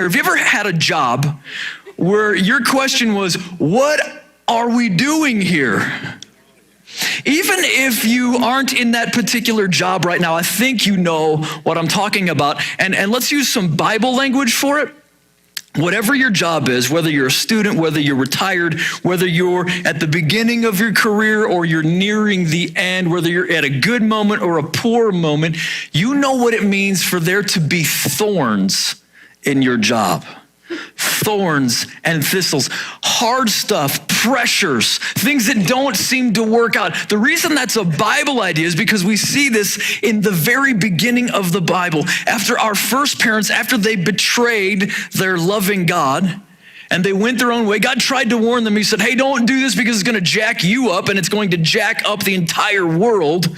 Have you ever had a job where your question was, what are we doing here? Even if you aren't in that particular job right now, I think you know what I'm talking about. And let's use some Bible language for it. Whatever your job is, whether you're a student, whether you're retired, whether you're at the beginning of your career or you're nearing the end, whether you're at a good moment or a poor moment, you know what it means for there to be thorns in your job. Thorns and thistles, hard stuff, pressures, things that don't seem to work out. The reason that's a Bible idea is because we see this in the very beginning of the Bible. After our first parents, after they betrayed their loving God, and they went their own way, God tried to warn them. He said, hey, don't do this because it's going to jack you up and it's going to jack up the entire world.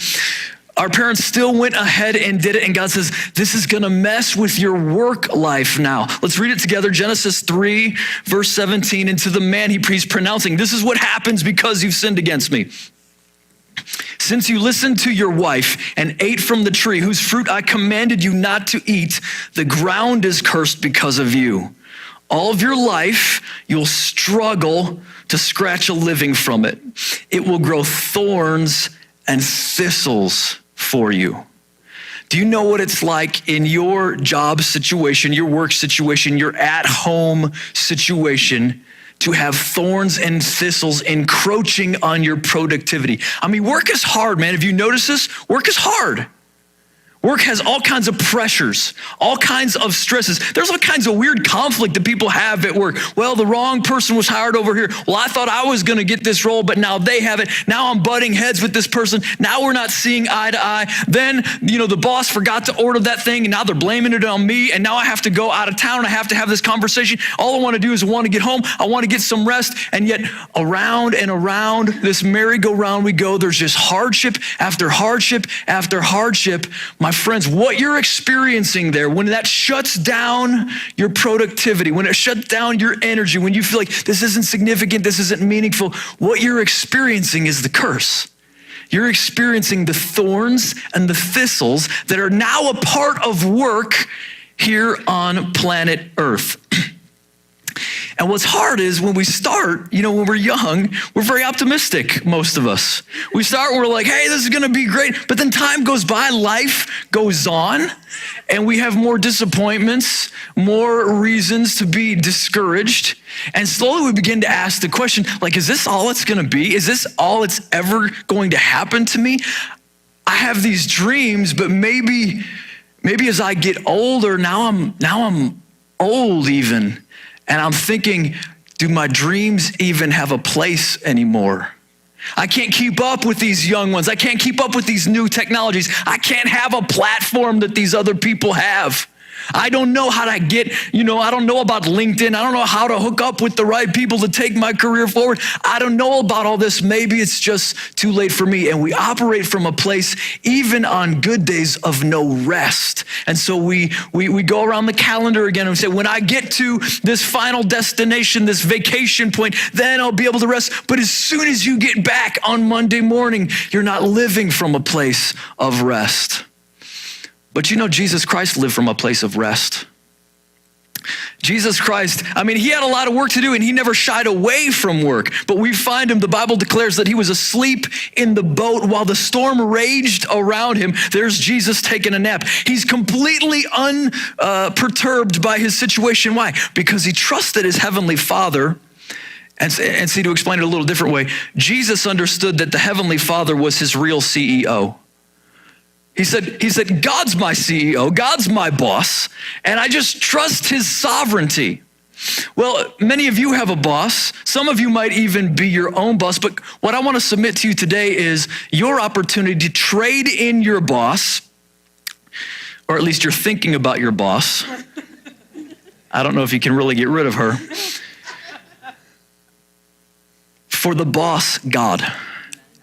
Our parents still went ahead and did it, and God says, this is going to mess with your work life now. Let's read it together. Genesis 3, verse 17, and to the man he's pronouncing, this is what happens because you've sinned against me. Since you listened to your wife and ate from the tree whose fruit I commanded you not to eat, the ground is cursed because of you. All of your life, you'll struggle to scratch a living from it. It will grow thorns and thistles for you. Do you know what it's like in your job situation, your work situation, your at-home situation to have thorns and thistles encroaching on your productivity? I mean, work is hard, man. Have you noticed this? Work is hard. Work has all kinds of pressures, all kinds of stresses. There's all kinds of weird conflict that people have at work. Well, the wrong person was hired over here. Well, I thought I was going to get this role, but now they have it. Now I'm butting heads with this person. Now we're not seeing eye to eye. Then, the boss forgot to order that thing, and now they're blaming it on me, and now I have to go out of town, and I have to have this conversation. All I want to do is I want to get home. I want to get some rest, and yet around and around this merry-go-round we go. There's just hardship after hardship after hardship. My friends, what you're experiencing there, when that shuts down your productivity, when it shuts down your energy, when you feel like this isn't significant, this isn't meaningful, what you're experiencing is the curse. You're experiencing the thorns and the thistles that are now a part of work here on planet Earth. And what's hard is when we start, when we're young, we're very optimistic, most of us. We start and we're like, hey, this is going to be great. But then time goes by, life goes on, and we have more disappointments, more reasons to be discouraged. And slowly we begin to ask the question, like, is this all it's going to be? Is this all it's ever going to happen to me? I have these dreams, but maybe as I get older, now I'm old even. And I'm thinking, do my dreams even have a place anymore? I can't keep up with these young ones. I can't keep up with these new technologies. I can't have a platform that these other people have. I don't know how to get, I don't know about LinkedIn. I don't know how to hook up with the right people to take my career forward. I don't know about all this. Maybe it's just too late for me. And we operate from a place, even on good days, of no rest. And so we go around the calendar again and say, when I get to this final destination, this vacation point, then I'll be able to rest. But as soon as you get back on Monday morning, you're not living from a place of rest. But Jesus Christ lived from a place of rest. Jesus Christ, he had a lot of work to do, and he never shied away from work. But we find him, the Bible declares that he was asleep in the boat while the storm raged around him. There's Jesus taking a nap. He's completely unperturbed by his situation. Why? Because he trusted his heavenly Father. And see, to explain it a little different way, Jesus understood that the heavenly Father was his real CEO. He said, God's my CEO, God's my boss, and I just trust his sovereignty. Well, many of you have a boss. Some of you might even be your own boss, but what I want to submit to you today is your opportunity to trade in your boss, or at least you're thinking about your boss. I don't know if you can really get rid of her. For the boss, God.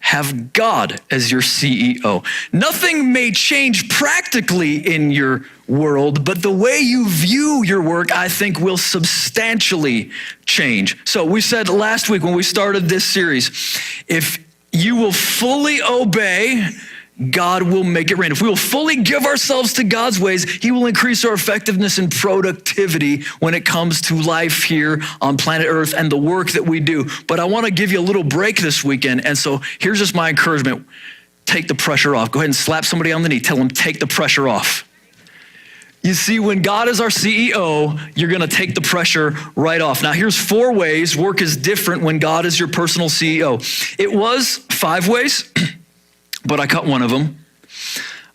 Have God as your CEO. Nothing may change practically in your world, but the way you view your work, I think, will substantially change. So we said last week when we started this series, if you will fully obey God will make it rain. If we will fully give ourselves to God's ways, he will increase our effectiveness and productivity when it comes to life here on planet Earth and the work that we do. But I want to give you a little break this weekend. And so here's just my encouragement. Take the pressure off. Go ahead and slap somebody on the knee. Tell them, take the pressure off. You see, when God is our CEO, you're going to take the pressure right off. Now, here's 4 ways work is different when God is your personal CEO. It was 5 ways, but I cut one of them.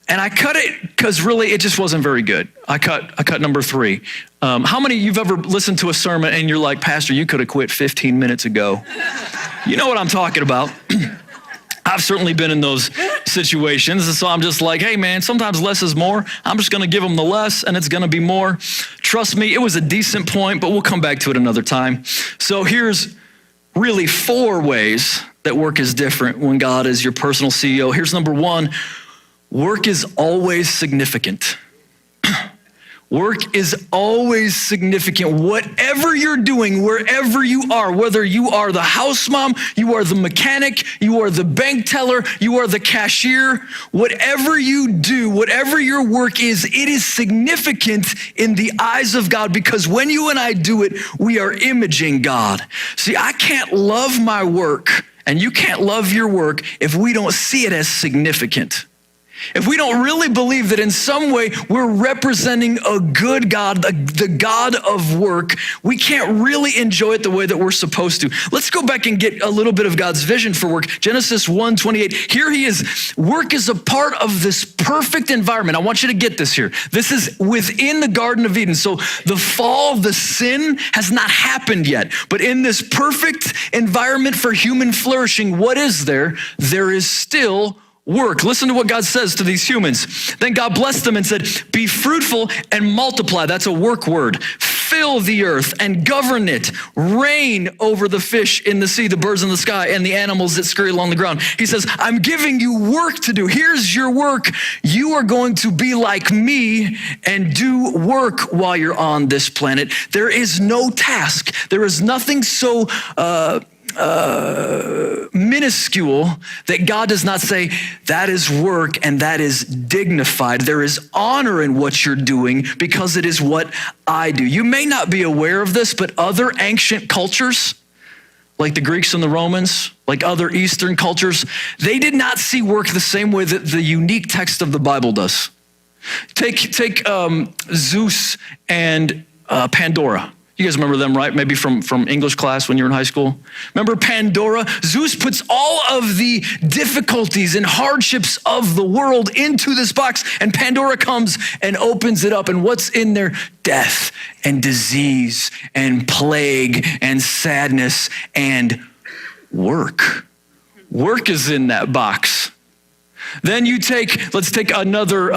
And I cut it because really it just wasn't very good. I cut number 3. How many of you've ever listened to a sermon and you're like, Pastor, you could have quit 15 minutes ago? You know what I'm talking about. I've certainly been in those situations. And so I'm just like, hey man, sometimes less is more. I'm just going to give them the less and it's going to be more. Trust me, it was a decent point, but we'll come back to it another time. So here's really 4 ways that work is different when God is your personal CEO. Here's number 1. Work is always significant. Work is always significant. Whatever you're doing, wherever you are, whether you are the house mom, you are the mechanic, you are the bank teller, you are the cashier, whatever you do, whatever your work is, it is significant in the eyes of God, because when you and I do it, we are imaging God. See, I can't love my work and you can't love your work if we don't see it as significant. If we don't really believe that in some way we're representing a good God, the God of work, we can't really enjoy it the way that we're supposed to. Let's go back and get a little bit of God's vision for work. Genesis 1:28. Here he is. Work is a part of this perfect environment. I want you to get this here. This is within the Garden of Eden. So the fall, the sin has not happened yet. But in this perfect environment for human flourishing, what is there? There is still work. Listen to what God says to these humans. Then God blessed them and said, be fruitful and multiply. That's a work word. Fill the earth and govern it. Reign over the fish in the sea, the birds in the sky, and the animals that scurry along the ground. He says, I'm giving you work to do. Here's your work. You are going to be like me and do work while you're on this planet. There is no task. There is nothing so minuscule that God does not say that is work and that is dignified. There is honor in what you're doing because it is what I do. You may not be aware of this, but other ancient cultures, like the Greeks and the Romans, like other Eastern cultures, they did not see work the same way that the unique text of the Bible does. Take Zeus and Pandora. You guys remember them, right? Maybe from English class when you were in high school. Remember Pandora? Zeus puts all of the difficulties and hardships of the world into this box, and Pandora comes and opens it up. And what's in there? Death and disease and plague and sadness and work. Work is in that box. Then let's take another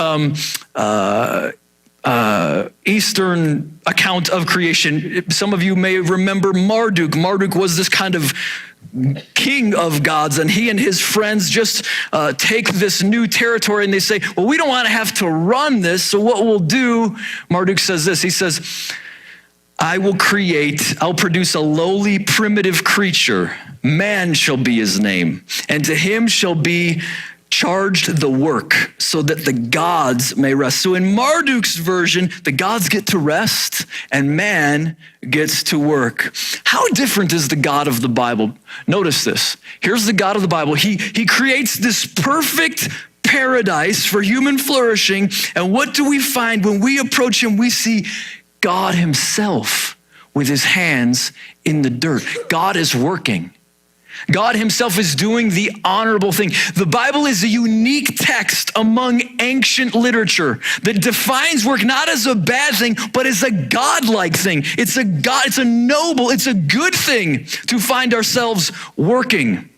Eastern account of creation. Some of you may remember Marduk. Marduk was this kind of king of gods, and he and his friends just take this new territory and they say, well, we don't want to have to run this, so what we'll do, Marduk says this, he says, I'll produce a lowly primitive creature. Man shall be his name, and to him shall be charged the work so that the gods may rest. So in Marduk's version, the gods get to rest and man gets to work. How different is the God of the Bible? Notice this. Here's the God of the Bible. He creates this perfect paradise for human flourishing. And what do we find when we approach him? We see God himself with his hands in the dirt. God is working. God himself is doing the honorable thing. The Bible is a unique text among ancient literature that defines work not as a bad thing, but as a godlike thing. It's a good thing to find ourselves working.